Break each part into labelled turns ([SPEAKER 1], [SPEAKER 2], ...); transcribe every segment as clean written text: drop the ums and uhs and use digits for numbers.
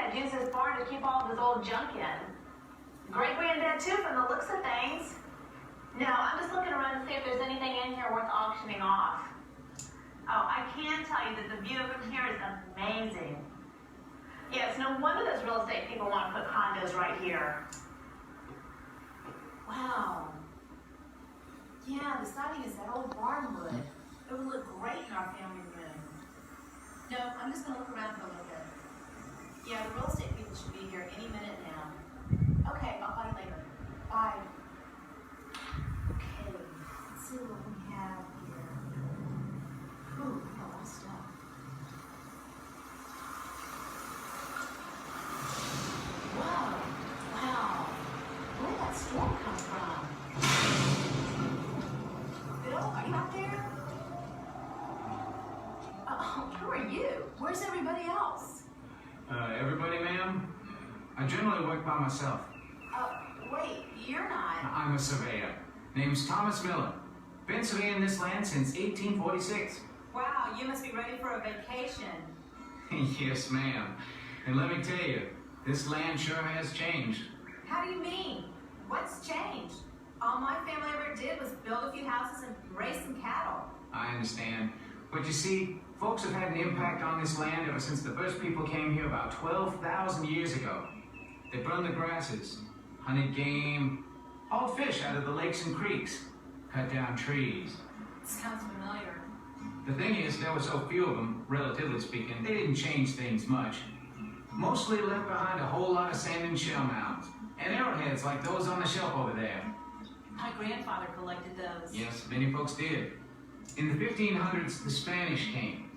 [SPEAKER 1] Granddad used his barn to keep all of his old junk in. Great-granddad, too, from the looks of things. No, I'm just looking around to see if there's anything in here worth auctioning off. Oh, I can tell you that the view from here is amazing. Yeah, it's no wonder those real estate people want to put condos right here. Wow. Yeah, the siding is that old barn wood. It would look great in our family room. No, I'm just going to look around for a little bit. Yeah, the real estate people should be here any minute now. Okay, I'll call you later. Bye. Okay, let's see what we have here. Ooh, a lot of stuff. Whoa, wow. Where did that storm come from? Bill, are you out there? Who are you? Where's everybody else?
[SPEAKER 2] Everybody, ma'am? I generally work by myself.
[SPEAKER 1] Wait, you're not.
[SPEAKER 2] I'm a surveyor. Name's Thomas Miller. Been surveying this land since 1846.
[SPEAKER 1] Wow, you must be ready for a vacation.
[SPEAKER 2] Yes, ma'am. And let me tell you, this land sure has changed.
[SPEAKER 1] How do you mean? What's changed? All my family ever did was build a few houses and raise some cattle.
[SPEAKER 2] I understand. But you see, folks have had an impact on this land ever since the first people came here about 12,000 years ago. They burned the grasses, hunted game, hauled fish out of the lakes and creeks, cut down trees.
[SPEAKER 1] Sounds familiar.
[SPEAKER 2] The thing is, there were so few of them, relatively speaking, they didn't change things much. Mostly left behind a whole lot of sand and shell mounds, and arrowheads like those on the shelf over there.
[SPEAKER 1] My grandfather collected those.
[SPEAKER 2] Yes, many folks did. In the 1500s, the Spanish came.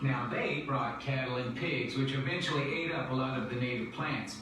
[SPEAKER 2] Now, they brought cattle and pigs, which eventually ate up a lot of the native plants.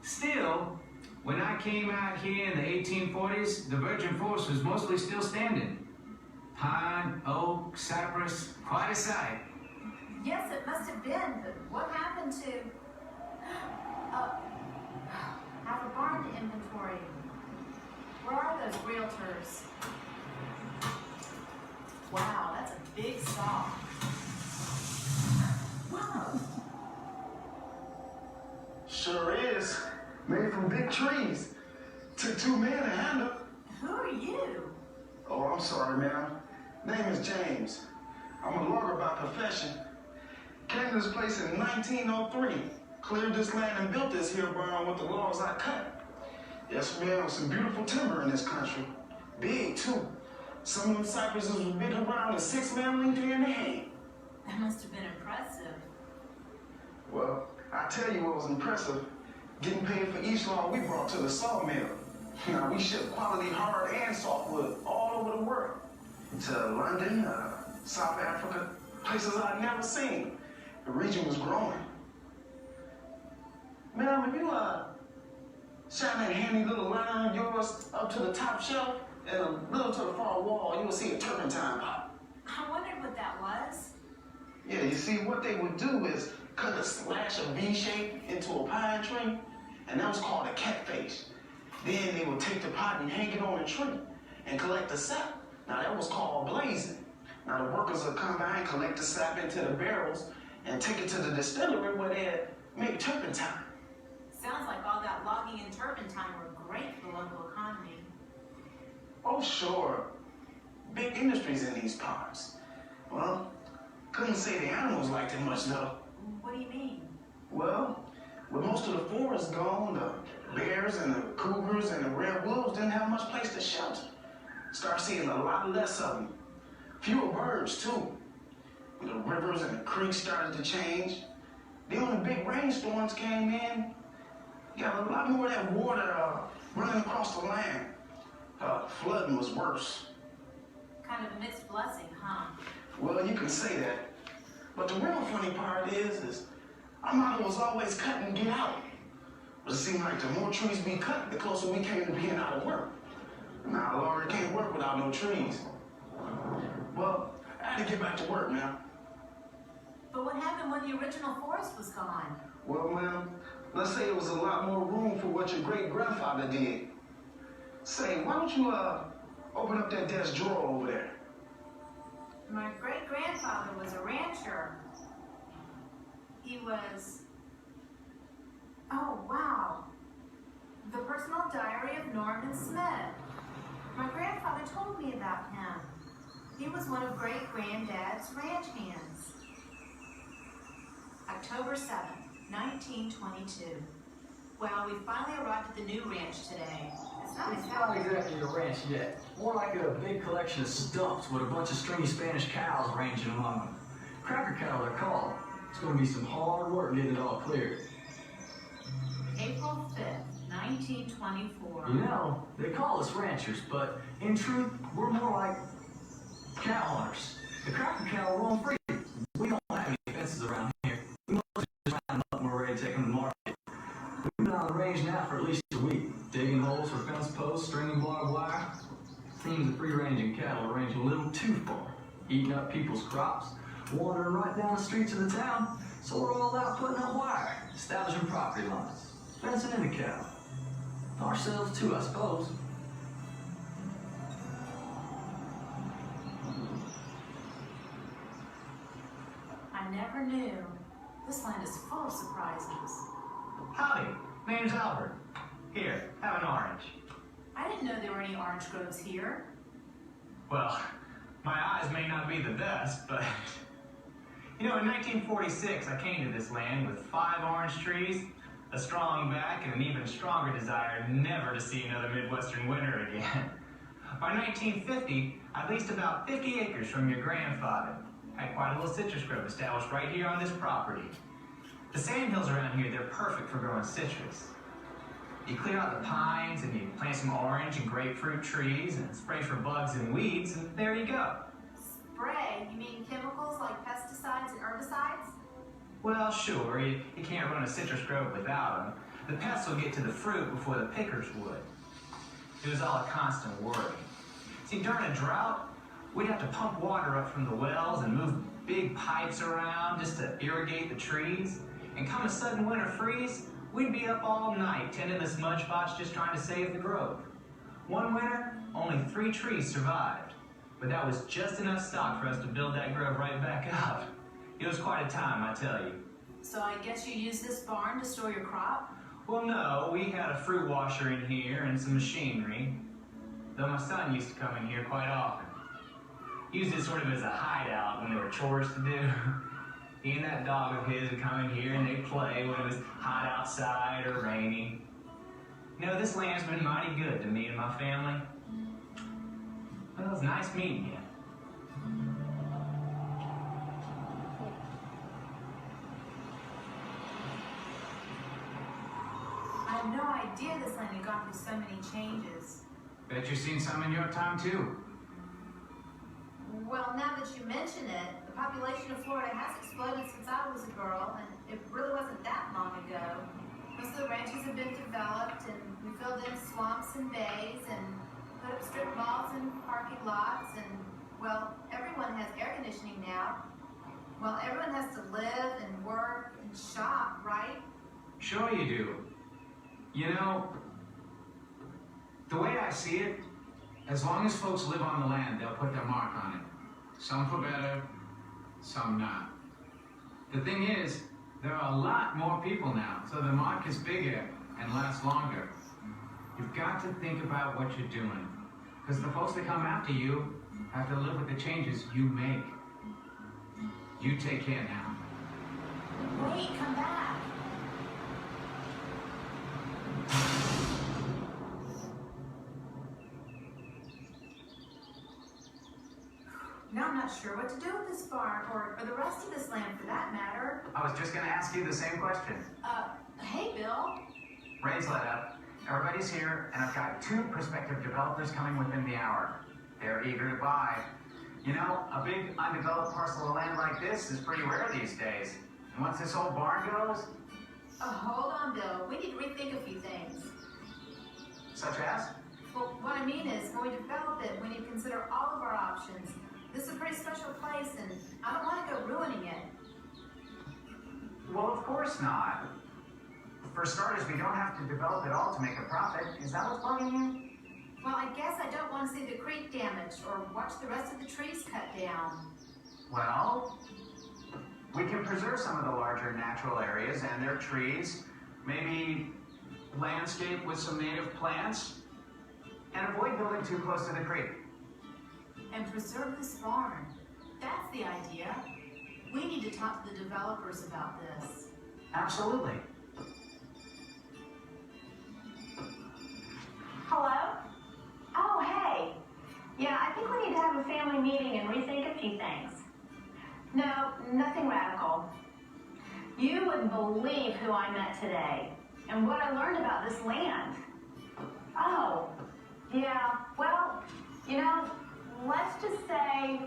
[SPEAKER 2] Still, when I came out here in the 1840s, the virgin forest was mostly still standing. Pine, oak, cypress, quite a sight.
[SPEAKER 1] Yes, it must have been, but what happened to... have a barn inventory. Where are those realtors? Wow, that's a big saw. Whoa.
[SPEAKER 3] Sure is. Made from big trees. Took 2 men to handle.
[SPEAKER 1] Who are you?
[SPEAKER 3] Oh, I'm sorry, ma'am. Name is James. I'm a logger by profession. Came to this place in 1903. Cleared this land and built this here barn with the logs I cut. Yes, ma'am, some beautiful timber in this country. Big, too. Some of them cypresses was big around a 6-man length in the hand.
[SPEAKER 1] That must have been impressive.
[SPEAKER 3] Well, I tell you what was impressive. Getting paid for each log we brought to the sawmill. Now, we ship quality hard and softwood all over the world. To London, South Africa, places I'd never seen. The region was growing. Ma'am, if you shine that handy little lantern of yours up to the top shelf and a little to the far wall, you will see a turpentine pot.
[SPEAKER 1] I wondered what that was.
[SPEAKER 3] Yeah, you see, what they would do is cut a slash of V shape into a pine tree, and that was called a catface. Then they would take the pot and hang it on a tree and collect the sap. Now that was called blazing. Now the workers would come by and collect the sap into the barrels and take it to the distillery where they'd make turpentine.
[SPEAKER 1] Sounds like all that logging and turpentine were great for the local economy.
[SPEAKER 3] Oh, sure. Big industries in these parts. Well, couldn't say the animals liked it much, though.
[SPEAKER 1] What do you mean?
[SPEAKER 3] Well, with most of the forest gone, the bears and the cougars and the red wolves didn't have much place to shelter. Start seeing a lot less of them. Fewer birds, too. The rivers and the creeks started to change. Then when the big rainstorms came in, you got a lot more of that water running across the land. Flooding was worse.
[SPEAKER 1] Kind of a mixed blessing, huh?
[SPEAKER 3] Well, you can say that. But the real funny part is our motto was always cut and get out. But it seemed like the more trees we cut, the closer we came to being out of work. Now, a lawyer can't work without no trees. Well, I had to get back to work now.
[SPEAKER 1] But what happened when the original forest was gone?
[SPEAKER 3] Well, ma'am, let's say there was a lot more room for what your great-grandfather did. Say, why don't you, open up that desk drawer over there?
[SPEAKER 1] My great-grandfather was a rancher. He was Oh, wow. The personal diary of Norman Smith. My grandfather told me about him. He was one of great-granddad's ranch hands. October 7th, 1922. Well, we finally arrived at the new ranch today. It's not
[SPEAKER 4] exactly a ranch yet. More like a big collection of stumps with a bunch of stringy Spanish cows ranging among them. Cracker cattle they're called. It's going to be some hard work getting it all cleared.
[SPEAKER 1] April 5th, 1924.
[SPEAKER 4] You know, they call us ranchers, but in truth, we're more like cow hunters. The cracker cattle roam free. We don't have any fences around here. We mostly just round them up when we're ready to take them to market. We've been on the range now for at least a week, digging holes for fence posts, stringing barbed wire. Seems the free-ranging cattle range a little too far, eating up people's crops, wandering right down the streets of the town, so we're all out putting up wire, establishing property lines, fencing in the cattle. Ourselves too, I suppose.
[SPEAKER 1] I never knew. This land is full of surprises.
[SPEAKER 5] Howdy, name's Albert. Here, have an orange.
[SPEAKER 1] I didn't know there were any orange groves here.
[SPEAKER 5] Well, my eyes may not be the best, but... You know, in 1946, I came to this land with 5 orange trees, a strong back, and an even stronger desire never to see another Midwestern winter again. By 1950, I leased about 50 acres from your grandfather. Had quite a little citrus grove established right here on this property. The sandhills around here, they're perfect for growing citrus. You clear out the pines and you plant some orange and grapefruit trees and spray for bugs and weeds, and there you go.
[SPEAKER 1] Spray? You mean chemicals like pesticides and herbicides?
[SPEAKER 5] Well, sure, you can't run a citrus grove without them. The pests will get to the fruit before the pickers would. It was all a constant worry. See, during a drought, we'd have to pump water up from the wells and move big pipes around just to irrigate the trees. And come a sudden winter freeze, we'd be up all night tending the smudge spots just trying to save the grove. One winter, only 3 trees survived. But that was just enough stock for us to build that grove right back up. It was quite a time, I tell you.
[SPEAKER 1] So I guess you use this barn to store your crop?
[SPEAKER 5] Well, no, we had a fruit washer in here and some machinery. Though my son used to come in here quite often. Used it sort of as a hideout when there were chores to do. He and that dog of his would come in here and they'd play when it was hot outside or rainy. You know, this land's been mighty good to me and my family. Well, it was nice meeting you.
[SPEAKER 1] I had no idea this land had gone through so many changes.
[SPEAKER 2] Bet you've seen some in your time too.
[SPEAKER 1] Well, now that you mention it, the population of Florida has exploded since I was a girl, and it really wasn't that long ago. Most of the ranches have been developed, and we filled in swamps and bays, and put up strip malls and parking lots, and, well, everyone has air conditioning now. Well, everyone has to live and work and shop, right?
[SPEAKER 2] Sure you do. You know, the way I see it, as long as folks live on the land, they'll put their mark on it. Some for better, some not. The thing is, there are a lot more people now, so the mark is bigger and lasts longer. You've got to think about what you're doing, because the folks that come after you have to live with the changes you make. You take care now.
[SPEAKER 1] Wait, come back. Now I'm not sure what to do with this farm, or the rest of this land for that matter.
[SPEAKER 6] I was just going to ask you the same question.
[SPEAKER 1] Hey, Bill.
[SPEAKER 6] Ray's let up. Everybody's here, and I've got 2 prospective developers coming within the hour. They're eager to buy. You know, a big undeveloped parcel of land like this is pretty rare these days. And once this old barn goes...
[SPEAKER 1] Hold on, Bill. We need to rethink a few things.
[SPEAKER 6] Such as?
[SPEAKER 1] Well, what I mean is, when we develop it, we need to consider all of our options. This is a pretty special place, and I don't want to go ruining it.
[SPEAKER 6] Well, of course not. For starters, we don't have to develop it all to make a profit. Is that what's bugging you?
[SPEAKER 1] Well, I guess I don't want to see the creek damaged or watch the rest of the trees cut down.
[SPEAKER 6] Well, we can preserve some of the larger natural areas and their trees Maybe landscape with some native plants? And avoid building too close to the creek.
[SPEAKER 7] And preserve this farm. That's the idea. We need to talk to the developers about this.
[SPEAKER 6] Absolutely.
[SPEAKER 1] Hello? Oh, hey. Yeah, I think we need to have a family meeting and rethink a few things. No, nothing radical. You wouldn't believe who I met today and what I learned about this land. Oh, yeah, well, you know, let's just say